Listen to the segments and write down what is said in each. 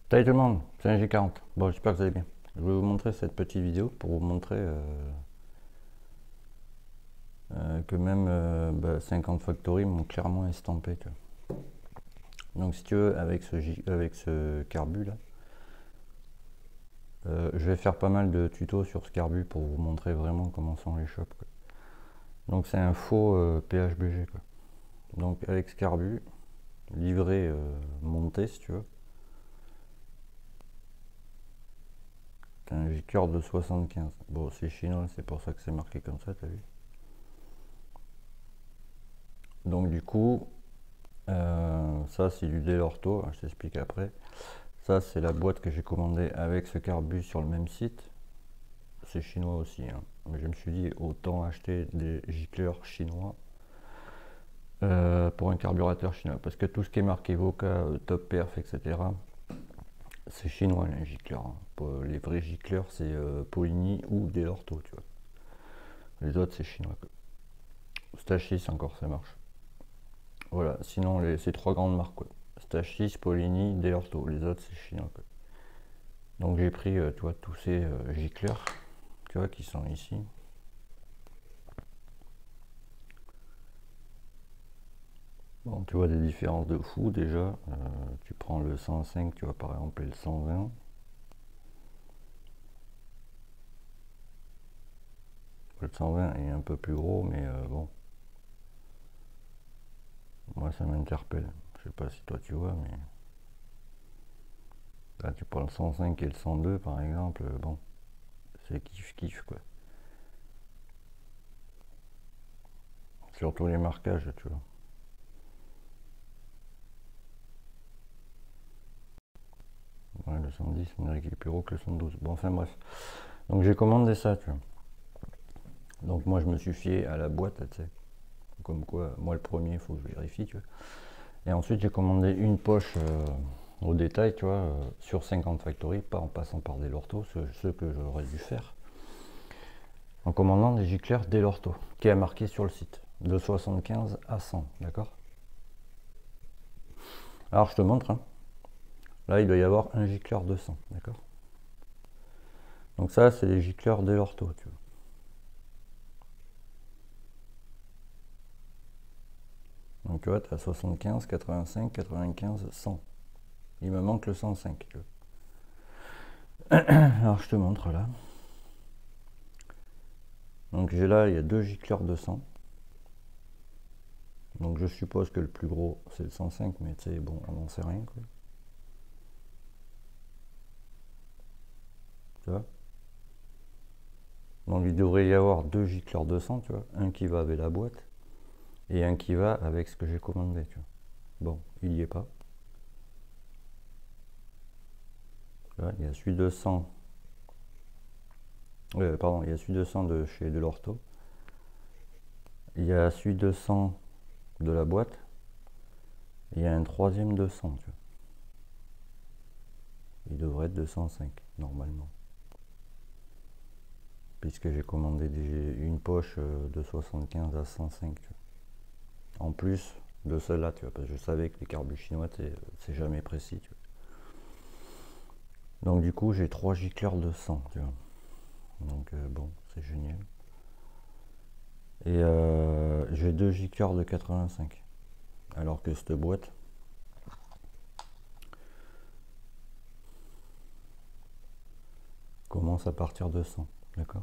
Salut tout le monde, c'est un G40. Bon, j'espère que vous allez bien. Je vais vous montrer cette petite vidéo pour vous montrer que même 50 Factory m'ont clairement estampé. Tu vois. Donc si tu veux, avec ce carbu là, je vais faire pas mal de tutos sur ce carbu pour vous montrer vraiment comment sont les shops. Quoi. Donc c'est un faux PHBG. Quoi. Donc avec ce carbu, livré monté si tu veux, t'as un J-Cure de 75. Bon, c'est chinois, c'est pour ça que c'est marqué comme ça, t'as vu. Donc du coup, ça c'est du Delorto, je t'explique après. Ça c'est la boîte que j'ai commandée avec ce carbu sur le même site. C'est chinois aussi, hein. Mais je me suis dit autant acheter des gicleurs chinois pour un carburateur chinois. Parce que tout ce qui est marqué Voca, Top Perf, etc. C'est chinois les gicleurs. Hein. Les vrais gicleurs c'est Polini ou Delorto, tu vois. Les autres c'est chinois. Stachys encore ça marche. Voilà, sinon c'est trois grandes marques. Quoi. Stachys, Polini, Delorto. Les autres c'est chinois. Quoi. Donc j'ai pris tu vois, tous ces gicleurs tu vois, qui sont ici. Bon, tu vois des différences de fou déjà. Tu prends le 105, tu vois par exemple le 120. Le 120 est un peu plus gros, mais bon, moi ça m'interpelle. Je sais pas si toi tu vois, mais là tu prends le 105 et le 102 par exemple, bon, c'est kiff quoi. Surtout les marquages, tu vois. Ouais, le 110 n'est plus gros que le 112. Bon, enfin bref. Donc j'ai commandé ça, tu vois. Donc moi je me suis fié à la boîte, tu sais. Comme quoi, moi le premier, il faut que je vérifie, tu vois. Et ensuite j'ai commandé une poche au détail, tu vois, sur 50 Factory, pas en passant par Delorto, ce que j'aurais dû faire. En commandant des gicleurs Delorto, qui est marqué sur le site, de 75 à 100, d'accord. Alors je te montre, hein. Là il doit y avoir un gicleur de 100, d'accord. Donc ça c'est les gicleurs Delorto, tu vois. Donc tu vois, tu as 75, 85, 95, 100. Il me manque le 105. Tu vois. Alors je te montre là. Donc j'ai là, il y a deux gicleurs de 100. Donc je suppose que le plus gros c'est le 105, mais tu sais, bon, on n'en sait rien. Quoi. Tu vois. Donc il devrait y avoir deux gicleurs de 100, tu vois. Un qui va avec la boîte et un qui va avec ce que j'ai commandé, tu vois. Bon, il n'y est pas. Là, il y a celui de 100. Pardon, il y a celui de 100 de chez Delorto. Il y a celui de 100 de la boîte. Il y a un troisième de 100, tu vois. Il devrait être de 105, normalement. Puisque j'ai commandé une poche de 75 à 105, tu vois. En plus de celle-là, tu vois, parce que je savais que les carbus chinois, c'est jamais précis, tu vois. Donc du coup, j'ai 3 gicleurs de 100, tu vois. Donc bon, c'est génial. Et j'ai 2 gicleurs de 85. Alors que cette boîte commence à partir de 100, d'accord.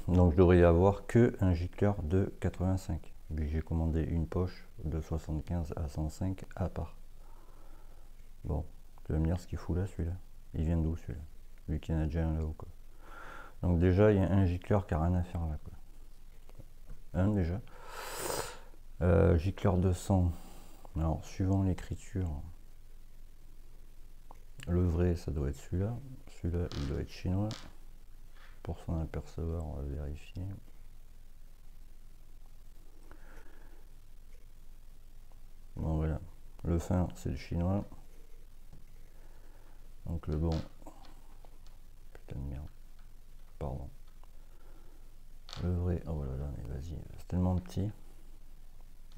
Donc je devrais y avoir que un gicleur de 85. Puis j'ai commandé une poche de 75 à 105 à part. Bon, tu vas me dire ce qu'il fout là, celui-là. Il vient d'où celui-là? Lui qui en a déjà un là-haut, quoi. Donc déjà, il y a un gicleur qui a rien à faire là, quoi. Un déjà. Gicleur de 100. Alors, suivant l'écriture, le vrai, ça doit être celui-là. Celui-là, il doit être chinois. Pour s'en apercevoir, on va vérifier. Bon, voilà. Le fin, c'est le chinois. Donc le bon. Putain de merde. Pardon. Le vrai, oh là là, mais vas-y, c'est tellement petit.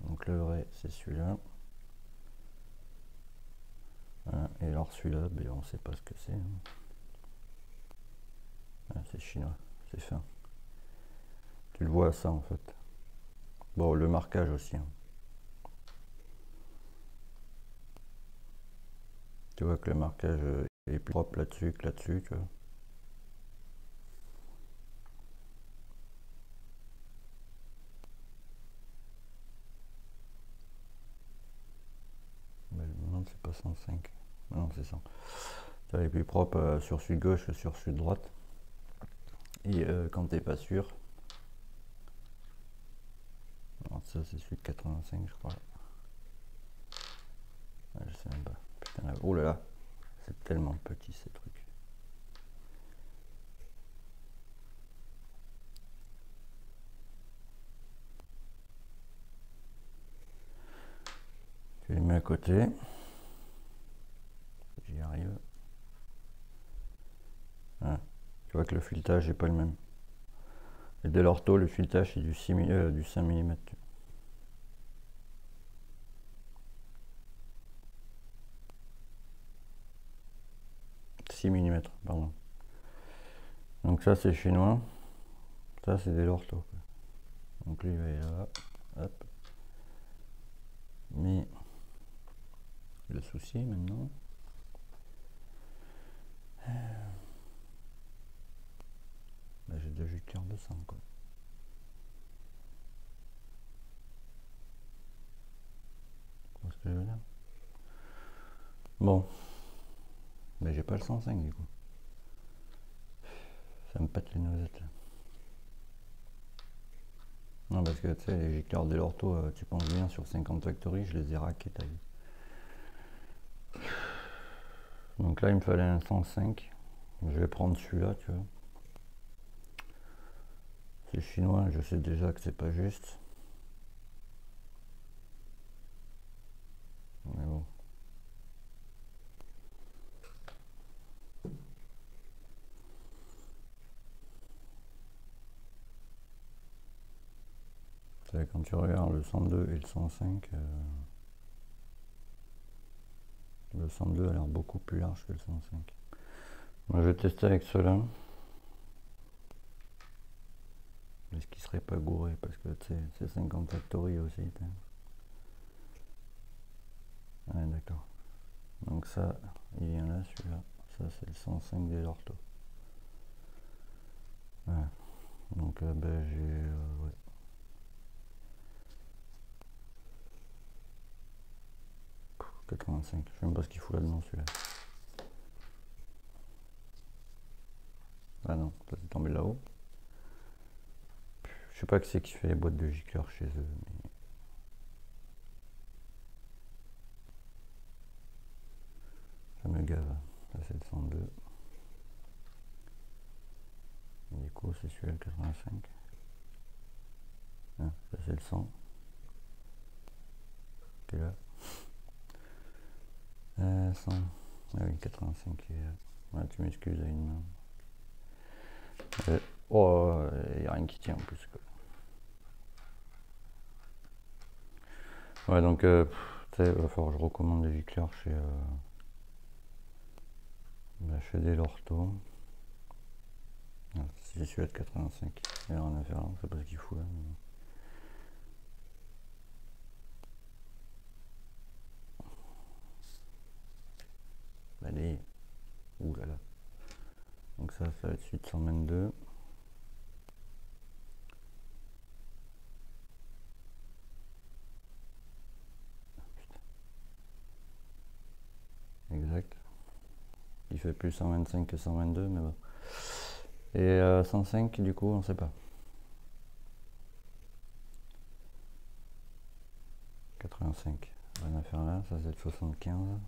Donc le vrai, c'est celui-là. Voilà. Et alors celui-là, ben, on sait pas ce que c'est. Hein. Ah, c'est chinois, c'est fin. Tu le vois à ça en fait. Bon, le marquage aussi. Hein. Tu vois que le marquage est plus propre là-dessus que là-dessus, tu vois. Mais non, c'est pas 105. Non, c'est 100. Tu vois, il est plus propre sur celui de gauche que sur celui de droite. Et quand t'es pas sûr, alors ça c'est celui de 85 je crois. Ouais, je sais même pas. Putain, là, oh là là, c'est tellement petit ces trucs. Je les mets à côté. J'y arrive. Voilà. Tu vois que le filetage n'est pas le même. Et dès l'ortho, le filetage c'est du 5 mm. 6 mm, pardon. Donc ça c'est chinois. Ça c'est dès l'ortho. Donc lui il va aller là. Hop. Mais le souci maintenant, bah, j'ai deux gicleurs de sang quoi. Tu vois ce que je veux dire? Bon, mais j'ai pas le 105 du coup. Ça me pète les noisettes là. Non parce que tu sais les gicleurs de l'ortho, tu penses bien sur 50 Factory, je les ai raqués ta vie. Donc là il me fallait un 105. Je vais prendre celui-là, tu vois. C'est chinois, je sais déjà que c'est pas juste. Mais bon. Quand tu regardes le 102 et le 105, le 102 a l'air beaucoup plus large que le 105. Moi je vais tester avec ceux-là. Est-ce qu'il serait pas gouré? Parce que tu sais, c'est 50 Factory aussi. Ouais, d'accord. Donc ça, il vient là, celui-là. Ça, c'est le 105 des orthos. Ouais. Donc ben, j'ai... ouais. Pff, 85. Je sais même pas ce qu'il fout là-dedans, celui-là. Ah non, ça c'est tombé là-haut. Je sais pas qui c'est qui fait les boîtes de gicleurs chez eux. Mais... ça me gave. Ça c'est le 102. Et du coup c'est celui-là le 85. Ah, ça c'est le 100. Qui est là. 100. Ah oui, 85 qui est là. Ouais, tu m'excuses à une main. Oh, il n'y a rien qui tient en plus. Quoi. Ouais, donc, tu sais, il va falloir que je recommande des gicleurs chez des Lorto. C'est celui-là de 85. Il n'y a rien à faire là, je sais pas ce qu'il fout là. Mais... allez. Ouh là là. Donc ça va être celui de 122. Exact. Il fait plus 125 que 122, mais bon. Et 105, du coup, on sait pas. 85. Rien à faire là, ça c'est le 75.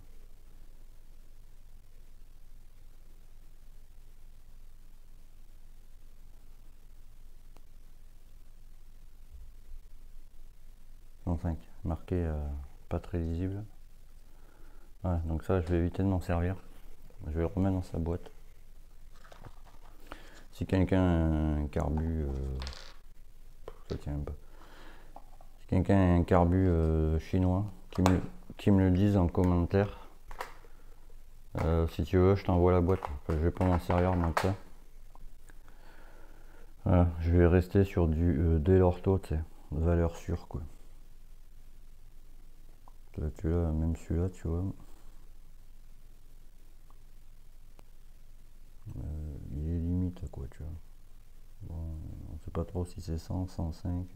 Marqué pas très lisible. Ouais, donc ça je vais éviter de m'en servir. Je vais le remettre dans sa boîte. Si quelqu'un a un carbu, ça tient même pas. Si quelqu'un a un carbu chinois, qui me le dise en commentaire. Si tu veux, je t'envoie la boîte. Enfin, je vais pas m'en servir moi de ça. Voilà, je vais rester sur du Delorto, tu sais, valeur sûre quoi. Là, tu vois, même celui-là, tu vois. Il est limite quoi, tu vois. Bon, on sait pas trop si c'est 100, 105.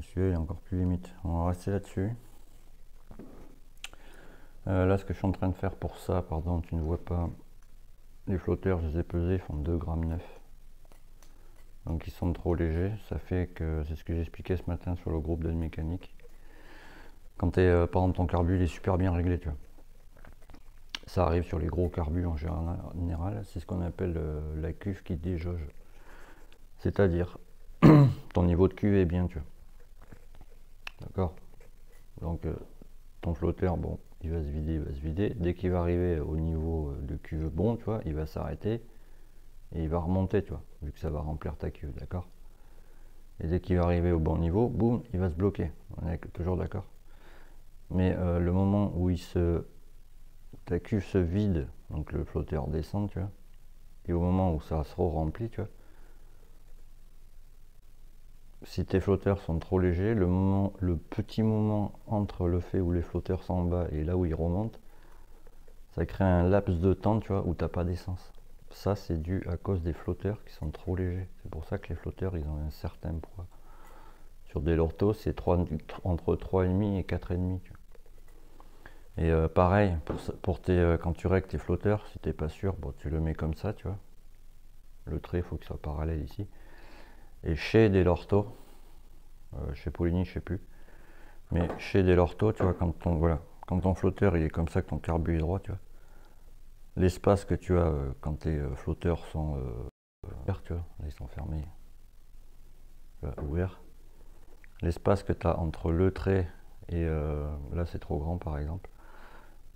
Celui-là il est encore plus limite. On va rester là-dessus. Là, ce que je suis en train de faire pour ça, pardon, tu ne vois pas. Les flotteurs, je les ai pesés, ils font 2,9 g. Donc ils sont trop légers. Ça fait que, c'est ce que j'expliquais ce matin sur le groupe de mécanique. Quand par exemple ton carbu il est super bien réglé, tu vois. Ça arrive sur les gros carbus en général. C'est ce qu'on appelle la cuve qui déjauge. C'est-à-dire, ton niveau de cuve est bien, tu vois. D'accord. Donc ton flotteur, bon, il va se vider, il va se vider. Dès qu'il va arriver au niveau de cuve bon, tu vois, il va s'arrêter et il va remonter, tu vois, vu que ça va remplir ta cuve, d'accord. Et dès qu'il va arriver au bon niveau, boum, il va se bloquer. On est toujours d'accord. Mais le moment où ta cuve se vide, donc le flotteur descend, tu vois, et au moment où ça se remplit, tu vois, si tes flotteurs sont trop légers, le petit moment entre le fait où les flotteurs sont en bas et là où ils remontent, ça crée un laps de temps, tu vois, où t'as pas d'essence. Ça, c'est dû à cause des flotteurs qui sont trop légers. C'est pour ça que les flotteurs, ils ont un certain poids. Sur des Lortos, c'est entre 3,5 et 4,5. Tu vois. Et pareil, quand tu règles tes flotteurs, si t'es pas sûr, bon, tu le mets comme ça, tu vois. Le trait, il faut qu'il soit parallèle ici. Et chez des Lortos, chez Poligny, je sais plus, mais chez des Lortos, tu vois, quand ton flotteur il est comme ça, que ton carbu est droit, tu vois, l'espace que tu as quand tes flotteurs sont ouverts, tu vois, là ils sont fermés, ouverts, l'espace que tu as entre le trait et là c'est trop grand par exemple,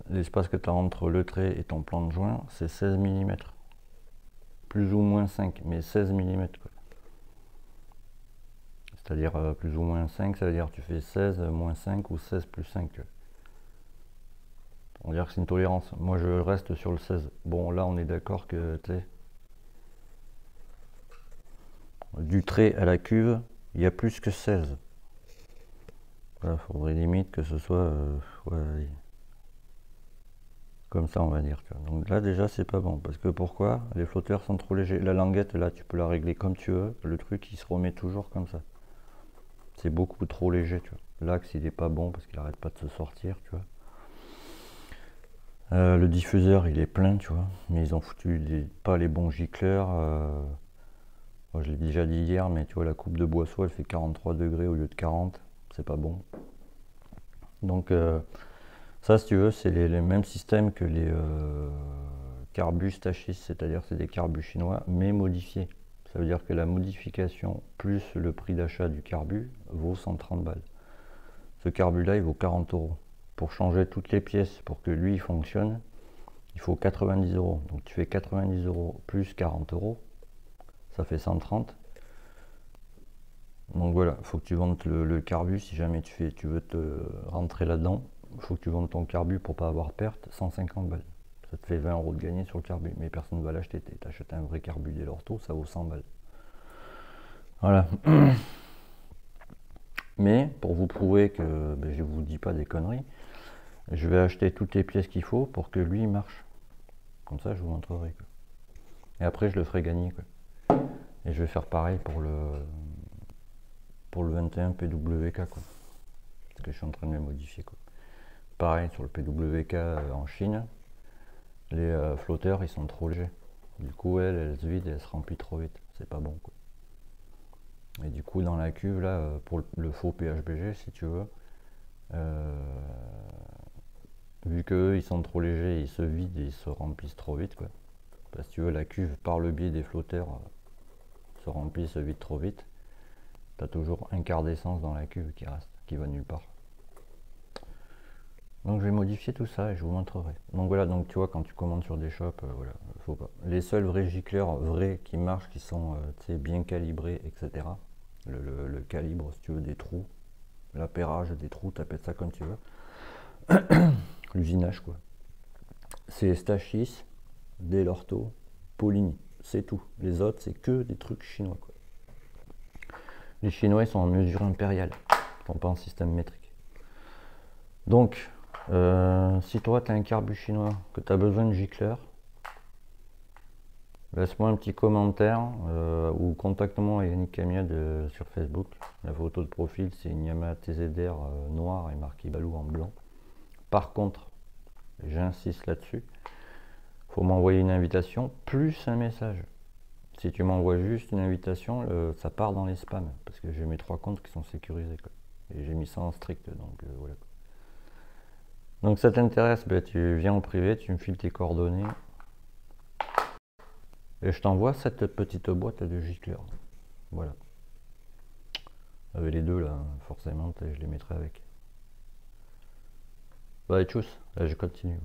l'espace que tu as entre le trait et ton plan de joint, c'est 16 mm, plus ou moins 5, mais 16 mm quoi. C'est-à-dire plus ou moins 5, ça veut dire tu fais 16 moins 5 ou 16 plus 5, tu vois. On va dire que c'est une tolérance. Moi, je reste sur le 16. Bon, là, on est d'accord que, tu sais, du trait à la cuve, il y a plus que 16. Il faudrait limite que ce soit ouais, comme ça, on va dire. Tu vois. Donc là, déjà, c'est pas bon. Parce que pourquoi? Les flotteurs sont trop légers. La languette, là, tu peux la régler comme tu veux. Le truc, il se remet toujours comme ça. C'est beaucoup trop léger, tu vois. L'axe, il est pas bon parce qu'il arrête pas de se sortir, tu vois. Le diffuseur il est plein, tu vois, mais ils ont foutu pas les bons gicleurs. Moi, je l'ai déjà dit hier, mais tu vois, la coupe de boisseau elle fait 43 degrés au lieu de 40, c'est pas bon. Donc, ça, si tu veux, c'est les mêmes systèmes que les carbus Tachis, c'est-à-dire c'est des carbus chinois, mais modifiés. Ça veut dire que la modification plus le prix d'achat du carbu vaut 130 balles. Ce carbu là il vaut 40 euros. Pour changer toutes les pièces pour que lui fonctionne, il faut 90 euros. Donc tu fais 90 euros plus 40 euros, ça fait 130. Donc voilà, il faut que tu vendes le carbu si jamais tu veux te rentrer là-dedans. Il faut que tu vendes ton carbu pour pas avoir perte, 150 balles. Ça te fait 20 euros de gagner sur le carbu, mais personne ne va l'acheter. Tu achètes un vrai carbu des Lorto, ça vaut 100 balles. Voilà. Mais pour vous prouver que ben, je vous dis pas des conneries, je vais acheter toutes les pièces qu'il faut pour que lui marche. Comme ça, je vous montrerai. Quoi. Et après, je le ferai gagner. Quoi. Et je vais faire pareil pour le 21 PWK. Quoi. Parce que je suis en train de le modifier. Quoi. Pareil, sur le PWK en Chine, les flotteurs, ils sont trop légers. Du coup, elle se vide et elle se remplit trop vite. C'est pas bon. Quoi. Et du coup, dans la cuve, là, pour le faux PHBG, si tu veux, vu qu'eux, ils sont trop légers, ils se vident et ils se remplissent trop vite. Quoi. Parce que tu veux, la cuve, par le biais des flotteurs, se remplit, se vide trop vite. Tu as toujours un quart d'essence dans la cuve qui reste, qui va nulle part. Donc je vais modifier tout ça et je vous montrerai. Donc voilà, donc tu vois, quand tu commandes sur des shops, voilà, faut pas. Les seuls vrais gicleurs vrais qui marchent, qui sont bien calibrés, etc. Le calibre, si tu veux, des trous, l'appairage des trous, t'appelles ça comme tu veux. l'usinage quoi. C'est Stachys, Delorto, Polini, c'est tout. Les autres, c'est que des trucs chinois quoi. Les Chinois ils sont en mesure impériale, ils sont pas en système métrique. Donc, si toi tu as un carbu chinois, que tu as besoin de gicleur, laisse-moi un petit commentaire ou contacte-moi Yannick Camia sur Facebook. La photo de profil c'est une Yamaha TZR noire et marqué Balou en blanc. Par contre, j'insiste là-dessus, il faut m'envoyer une invitation plus un message. Si tu m'envoies juste une invitation, ça part dans les spams parce que j'ai mes 3 comptes qui sont sécurisés quoi. Et j'ai mis ça en strict, donc voilà. Donc ça t'intéresse, ben, tu viens en privé, tu me files tes coordonnées et je t'envoie cette petite boîte de gicleurs. Voilà. Avec les deux là, forcément, je les mettrai avec. Bah tchuss, là je continue.